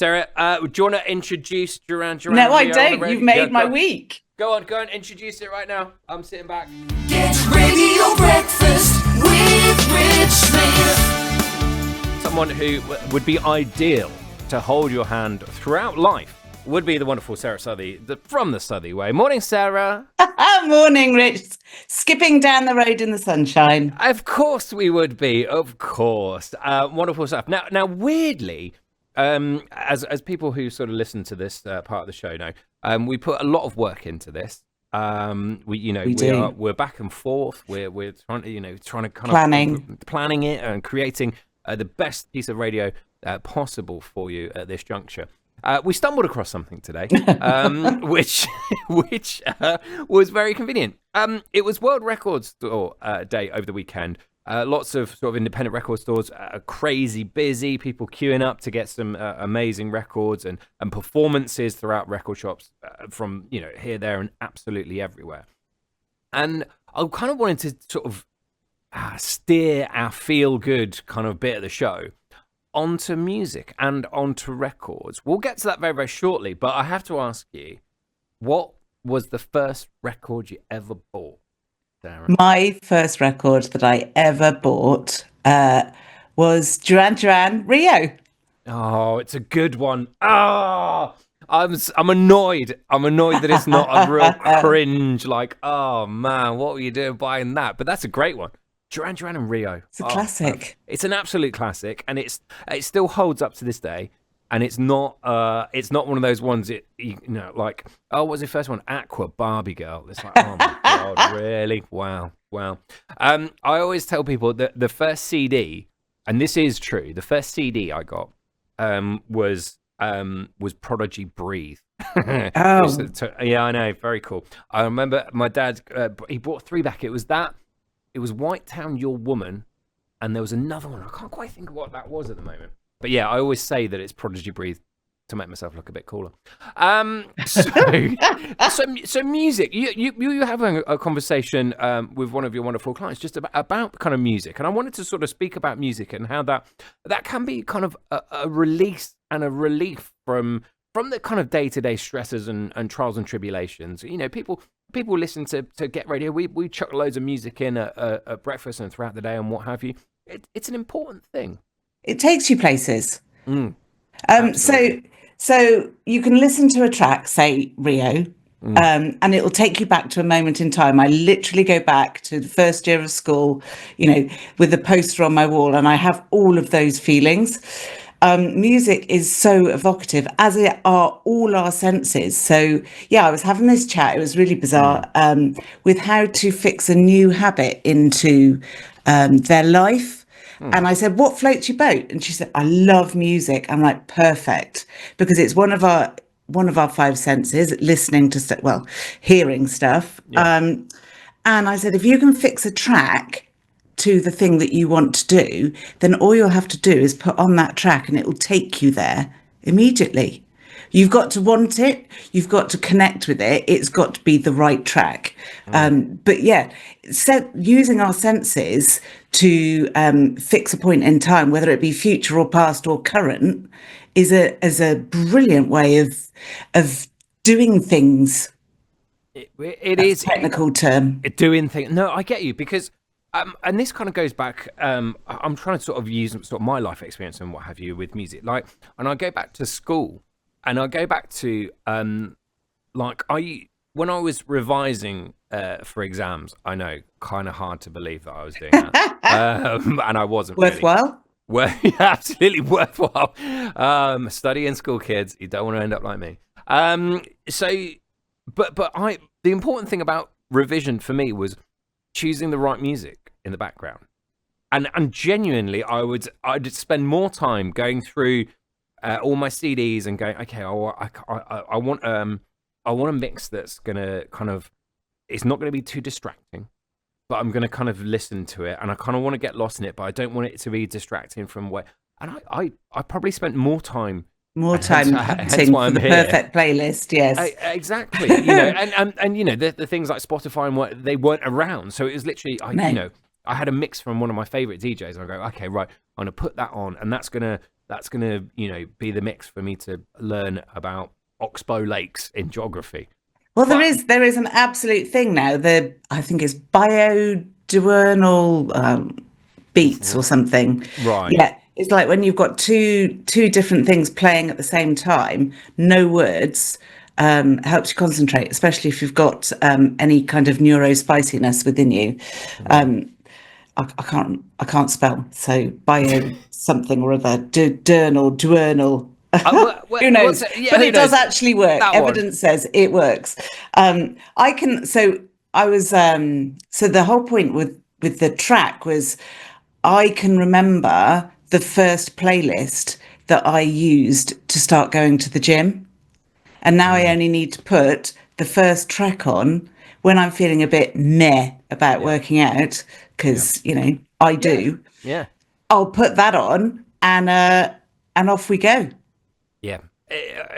Sarah, do you want to introduce Duran Duran? No, I don't. You've made my week. Go on, introduce it right now. I'm sitting back. Get radio breakfast with Rich Smith. Someone who would be ideal to hold your hand throughout life would be the wonderful Sara Southey from the Southey Way. Morning, Sarah. Morning, Rich. Skipping down the road in the sunshine. Of course we would be. Of course. Wonderful stuff. Now, weirdly, as people who sort of listen to this part of the show know, we put a lot of work into this. We're back and forth. We're trying to kind of planning it and creating the best piece of radio possible for you at this juncture. We stumbled across something today, which was very convenient. It was World Record Store Day over the weekend. Lots of sort of independent record stores, crazy busy, people queuing up to get some amazing records and performances throughout record shops from, here, there, and absolutely everywhere. And I kind of wanted to sort of steer our feel-good kind of bit of the show onto music and onto records. We'll get to that very, very shortly, but I have to ask you, what was the first record you ever bought, Sarah? My first record that I ever bought was Duran Duran Rio. Oh, it's a good one. Oh, I'm annoyed. I'm annoyed that it's not a real cringe, like, oh man, what were you doing buying that? But that's a great one. Duran Duran and Rio. It's a classic. It's an absolute classic, and it still holds up to this day. And it's not one of those ones like, oh, what's the first one? Aqua, Barbie Girl. It's like, oh my god, really? Wow. I always tell people that the first CD, and this is true, the first CD I got was Prodigy Breathe. Oh. Yeah, I know, very cool. I remember my dad, he bought 3 back. It was White Town, Your Woman, and there was another one. I can't quite think of what that was at the moment. But yeah, I always say that it's Prodigy Breathe to make myself look a bit cooler. So music. You having a conversation with one of your wonderful clients just about kind of music, and I wanted to sort of speak about music and how that can be kind of a release and a relief from the kind of day-to-day stresses and trials and tribulations. People listen to Get Radio. We chuck loads of music in at breakfast and throughout the day and what have you. It's an important thing. It takes you places. So you can listen to a track, say Rio, and it will take you back to a moment in time. I literally go back to the first year of school, with the poster on my wall, and I have all of those feelings. Music is so evocative, as are all our senses. So yeah, I was having this chat. It was really bizarre with how to fix a new habit into their life. And I said, what floats your boat? And she said, I love music. I'm like, perfect, because it's one of our 5 senses, listening to hearing stuff. Yeah. And I said, if you can fix a track to the thing that you want to do, then all you'll have to do is put on that track and it will take you there immediately. You've got to want it. You've got to connect with it. It's got to be the right track. But yeah, using our senses to fix a point in time, whether it be future or past or current, is a brilliant way of doing things. It is a technical term. Doing things. No, I get you, because and this kind of goes back. I'm trying to sort of use sort of my life experience and what have you with music. Like, and I go back to school. And I go back to, when I was revising for exams, I know, kind of hard to believe that I was doing that. And I wasn't. Worthwhile? Really. Well, yeah, absolutely worthwhile. Study in school, kids. You don't want to end up like me. But the important thing about revision for me was choosing the right music in the background. And genuinely, I'd spend more time going through all my CDs and going, okay, I want a mix that's gonna kind of, it's not gonna be too distracting, but I'm gonna kind of listen to it, and I kind of want to get lost in it, but I don't want it to be distracting from where. And I probably spent more time hunting for the perfect playlist. Yes, exactly. And the things like Spotify and what, they weren't around, so it was literally I had a mix from one of my favorite DJs, and I go, okay, right, I'm gonna put that on, and that's gonna that's going to, be the mix for me to learn about Oxbow Lakes in geography. Well, there is an absolute thing now. I think it's biodiurnal beats or something. Right. Yeah. It's like when you've got two different things playing at the same time, no words, helps you concentrate, especially if you've got any kind of neurospiciness within you. I can't spell, so bio something or other, diurnal. Who knows? But it does actually work. Evidence says it works. So the whole point with the track was I can remember the first playlist that I used to start going to the gym. And now I only need to put the first track on when I'm feeling a bit meh about working out, because, I do. Yeah. I'll put that on and off we go. Yeah.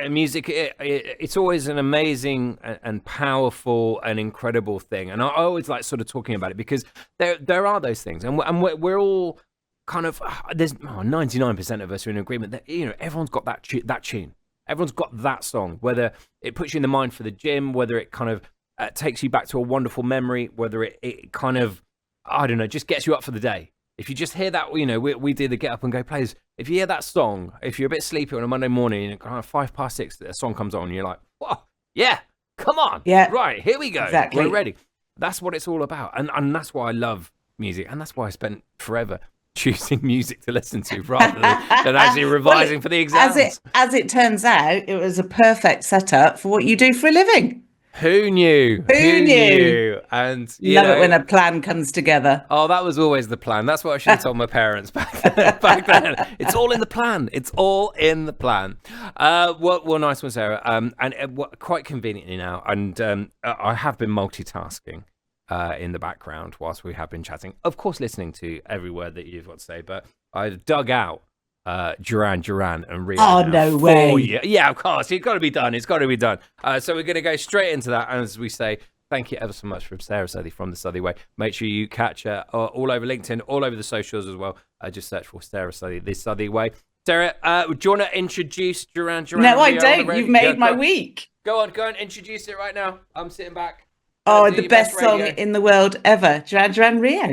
Music, it's always an amazing and powerful and incredible thing. And I always like sort of talking about it because there are those things. And we're all kind of, there's 99% of us are in agreement that, everyone's got that tune. Everyone's got that song, whether it puts you in the mind for the gym, whether it kind of takes you back to a wonderful memory, whether it kind of, I don't know, just gets you up for the day. If you just hear that, we do the get up and go plays. If you hear that song, if you're a bit sleepy on a Monday morning, kind of 6:05, a song comes on, and you're like, whoa, yeah, come on. Yeah. Right, here we go. Exactly. We're ready. That's what it's all about. And that's why I love music. And that's why I spent forever choosing music to listen to rather than actually revising for the exams. As it turns out, it was a perfect setup for what you do for a living. Who knew? Who knew? And love it when a plan comes together. Oh, that was always the plan. That's what I should have told my parents back then. It's all in the plan. It's all in the plan. Well, nice one, Sarah. And quite conveniently now, and I have been multitasking in the background whilst we have been chatting. Of course, listening to every word that you've got to say, but I've dug out Duran and Rio. Oh, no way. Yeah, of course. It's got to be done. So we're going to go straight into that. And as we say, thank you ever so much from Sara Southey from The Southey Way. Make sure you catch her all over LinkedIn, all over the socials as well. Just search for Sara Southey, The Southey Way. Sarah, do you want to introduce Duran? No, I don't. You've made my week. Go on, introduce it right now. I'm sitting back. Oh, the best song in the world ever, Duran Rio.